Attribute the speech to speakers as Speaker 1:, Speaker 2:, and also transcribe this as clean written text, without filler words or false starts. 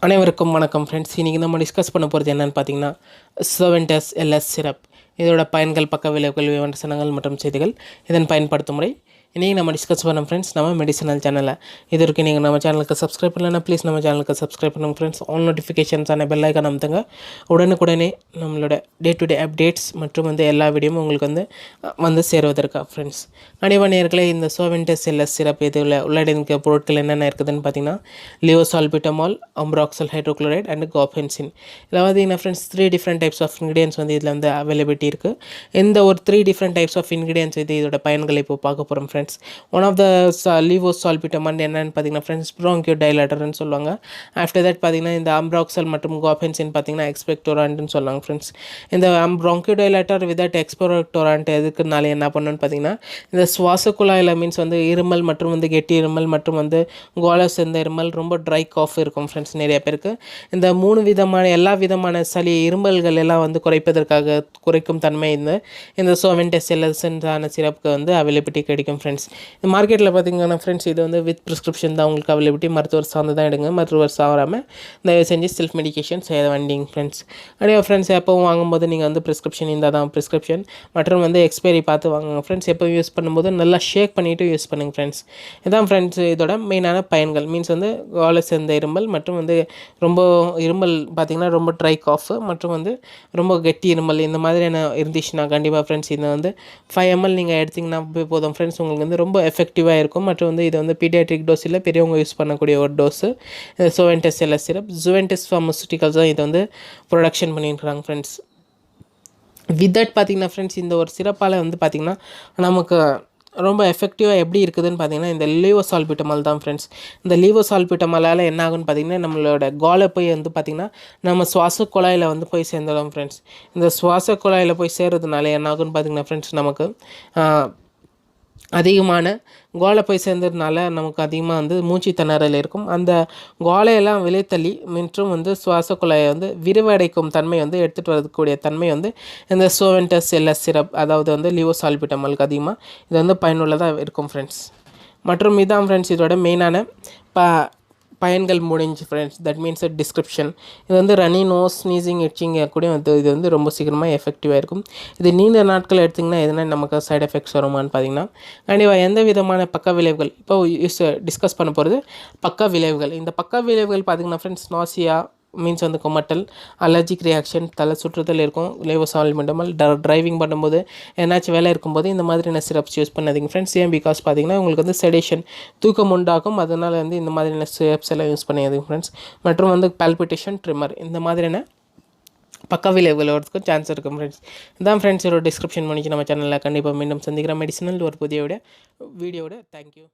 Speaker 1: அனைவருக்கும் வணக்கம் ஃப்ரெண்ட்ஸ். இன்றைக்கி நம்ம டிஸ்கஸ் பண்ண போகிறது என்னென்னு பார்த்தீங்கன்னா, Soventus LS சிரப். இதோட பயன்கள், பக்க விளைவுகள், விமர்சனங்கள் மற்றும் செய்திகள், இதன் பயன்படுத்தும் முறை இன்றைக்கி நம்ம டிஸ்கஸ் பண்ணோம் ஃப்ரெண்ட்ஸ். நம்ம மெடிசனல் சேனலில் இது வரைக்கும் நீங்கள் நம்ம சேனலுக்கு சப்ஸ்கிரைப் பண்ணலன்னா ப்ளீஸ் நம்ம சேனலுக்கு சப்ஸ்கிரைப் பண்ணுங்கள் ஃப்ரெண்ட்ஸ். ஆல் நோட்டிஃபிகேஷன்ஸான பெல் ஐக்கான் அமுத்துங்க. உடனுக்குடனே நம்மளோட டே டு டே அப்டேட்ஸ் மற்றும் எல்லா வீடியோவும் உங்களுக்கு வந்து சேருவதற்காக ஃப்ரெண்ட்ஸ். கண்டிப்பாக நேயர்களே, இந்த Soventus LS சிரப் இதில் உள்ளடங்கிய பொருட்கள் என்னென்ன இருக்குதுன்னு பார்த்தீங்கன்னா, லியோசால்பிட்டமால், அம்ப்ராக்சல் ஹைட்ரோக்ளோரைட் அண்ட் காஃபென்சின். இதில் பார்த்தீங்கன்னா friends 3 different types of ingredients இதில் அவைலபிலிட்டி இருக்குது. இந்த ஒரு 3 டிஃப்ரெண்ட் டைப்ஸ் ஆஃப் இன்க்ரீடியன்ஸ் இதோட பயன்களை இப்போ பார்க்க போகிறோம் ஃப்ரெண்ட்ஸ். ஒன் ஆஃப் த லிவோசால்பிட்டமால் என்னென்னு பார்த்தீங்கன்னா ஃப்ரெண்ட்ஸ், ப்ரோங்கியோடைலேட்டர்னு சொல்லுவாங்க. ஆஃப்டர் தட் பார்த்தீங்கன்னா இந்த அம்ப்ராக்சல் மற்றும் காஃபென்சின் பார்த்தீங்கன்னா எக்ஸ்பெக்டோரான்ட்னு சொல்லுவாங்க ஃப்ரெண்ட்ஸ். இந்த ப்ரோங்கியோடைலேட்டர் விதட் எக்ஸ்பெக்டோரான்ட் எதுக்குனால என்ன பண்ணணும்னு பார்த்தீங்கன்னா, இந்த சுவாச குழாயில் மீன்ஸ் இருமல் மற்றும் கெட்டி இருமல் மற்றும் கோலை சேர்ந்த இருமல், ரொம்ப ட்ரை காஃப் இருக்கும் ஃப்ரெண்ட்ஸ் நிறைய பேருக்கு. இந்த 3 விதமான எல்லா விதமான சளி இருமல்கள் எல்லாம் குறைப்பதற்காக குறைக்கும் தன்மை இந்த Soventus LSன்றான சிரப்புக்கு அவைலபிலிட்டி கிடைக்கும் ஃப்ரெண்ட்ஸ். இந்த மார்க்கெட்டில் பார்த்தீங்கன்னா ஃப்ரெண்ட்ஸ், இது வித் ப்ரிஸ்கிரிப்ஷன் தான் உங்களுக்கு அவைலபிலிட்டி. மருத்துவர் சார்ந்து தான் எடுங்க. மருத்துவர் சாராமல் தயவு செஞ்சு செல்ஃப் மெடிக்கேஷன் செய்ய வேண்டிங்க ஃப்ரெண்ட்ஸ். அப்படியே ஃப்ரெண்ட்ஸ், எப்போவும் வாங்கும்போது நீங்கள் ப்ரிஸ்கிரிப்ஷன் இருந்தால் தான் ப்ரிஸ்கிரிப்ஷன் மற்றும் எக்ஸ்பைரி பார்த்து வாங்குங்க ஃப்ரெண்ட்ஸ். எப்போ யூஸ் பண்ணும்போது நல்லா ஷேக் பண்ணிவிட்டு யூஸ் பண்ணுங்கள் ஃப்ரெண்ட்ஸ். இதான் ஃப்ரெண்ட்ஸ் இதோட மெயினான பயன்கள். மீன்ஸ் கோலை சேர்ந்த இருமல் மற்றும் ரொம்ப இருமல் பார்த்திங்கன்னா ரொம்ப ட்ரை காஃப் மற்றும் ரொம்ப கெட்டி இருமல் இந்த மாதிரியான இருந்துச்சுன்னா கண்டிப்பாக ஃப்ரெண்ட்ஸ் இது 5 ml நீங்கள் எடுத்திங்கன்னா போதும் ஃப்ரெண்ட்ஸ். உங்களுக்கு ரொம்ப எஃபெக்டிவாக இருக்கும். மற்றும் இது பீடியாட்ரிக் டோஸ் இல்லை, பெரியவங்க யூஸ் பண்ணக்கூடிய ஒரு dose. Soventus LS syrup Soventus pharmaceuticals தான் இது ப்ரொடக்ஷன் பண்ணியிருக்கிறாங்க ஃப்ரெண்ட்ஸ். வித் தட் பார்த்திங்கன்னா ஃப்ரெண்ட்ஸ், இந்த ஒரு சிரப்பால் பார்த்திங்கன்னா நமக்கு ரொம்ப எஃபெக்டிவாக எப்படி இருக்குதுன்னு பார்த்தீங்கன்னா, இந்த லிவோசால்பிட்டமால் தான் ஃப்ரெண்ட்ஸ். இந்த லிவோசால்பிட்டமாலால் என்ன ஆகுன்னு பார்த்தீங்கன்னா, நம்மளோட கோலை போய் பார்த்திங்கன்னா நம்ம சுவாச குழாயில் போய் சேர்ந்துடும் ஃப்ரெண்ட்ஸ். இந்த சுவாச குழாயில் போய் சேர்றதுனால என்ன ஆகுன்னு பார்த்தீங்கன்னா ஃப்ரெண்ட்ஸ், நமக்கு அதிகமான கோலை போய் சேர்ந்ததுனால நமக்கு அதிகமாக மூச்சு திணறல் இருக்கும். அந்த கோலையெல்லாம் விலைத்தள்ளி மற்றும் சுவாச குழாயை விரிவடைக்கும் தன்மை எடுத்துகிட்டு வரக்கூடிய தன்மை இந்த Soventus LS சிரப், அதாவது லிவோசால்பிட்டமாலுக்கு அதிகமாக இது பயனுள்ளதாக இருக்கும் ஃப்ரெண்ட்ஸ். மற்றும் இதான் ஃப்ரெண்ட்ஸ் இதோட மெயினான பயன்கள் முடிஞ்சு ஃப்ரெண்ட்ஸ். That means description. இது ரன்னி நோஸ், ஸ்னீசிங், இட்சிங் கூட இது ரொம்ப சீக்கிரமாக எஃபெக்டிவாக இருக்கும். இது நீண்ட நாட்கள் எடுத்திங்கன்னா எதுனா நமக்கு சைட் எஃபெக்ட்ஸ் வருமானு பார்த்தீங்கன்னா, கண்டிப்பாக எந்த விதமான பக்க விளைவுகள் இப்போ டிஸ்கஸ் பண்ண போகிறது பக்க விளைவுகள். இந்த பக்க விளைவுகள் பார்த்திங்கன்னா ஃப்ரெண்ட்ஸ், நாசியா மீன்ஸ் குமட்டல், அலர்ஜிக் ரியாக்ஷன், தலை சுற்றுதல் இருக்கும். லிவோசால்பிட்டமால் டிரைவிங் பண்ணும்போது ஏன்னாச்சும் வேலை இருக்கும்போது இந்த மாதிரியான சிரப்ஸ் யூஸ் பண்ணாதீங்க ஃப்ரெண்ட்ஸ். ஏன் பிகாஸ் பார்த்திங்கன்னா உங்களுக்கு செடேஷன், தூக்கம் உண்டாகும். அதனால் இந்த மாதிரியான சிரப்ஸ் எல்லாம் யூஸ் பண்ணாதீங்க ஃப்ரெண்ட்ஸ். மற்றும் பால்பிட்டேஷன், ட்ரிமர் இந்த மாதிரியான பக்க விளைவுகள் வரதுக்கு சான்ஸ் இருக்கும் ஃப்ரெண்ட்ஸ். இதான் ஃப்ரெண்ட்ஸ் ஒரு டிஸ்கிரிப்ஷன் பண்ணிச்சு நம்ம சேனலில். கண்டிப்பாக மீண்டும் சந்திக்கிற மெடிசனல் ஒரு புதிய வீடியோட தேங்க்யூ.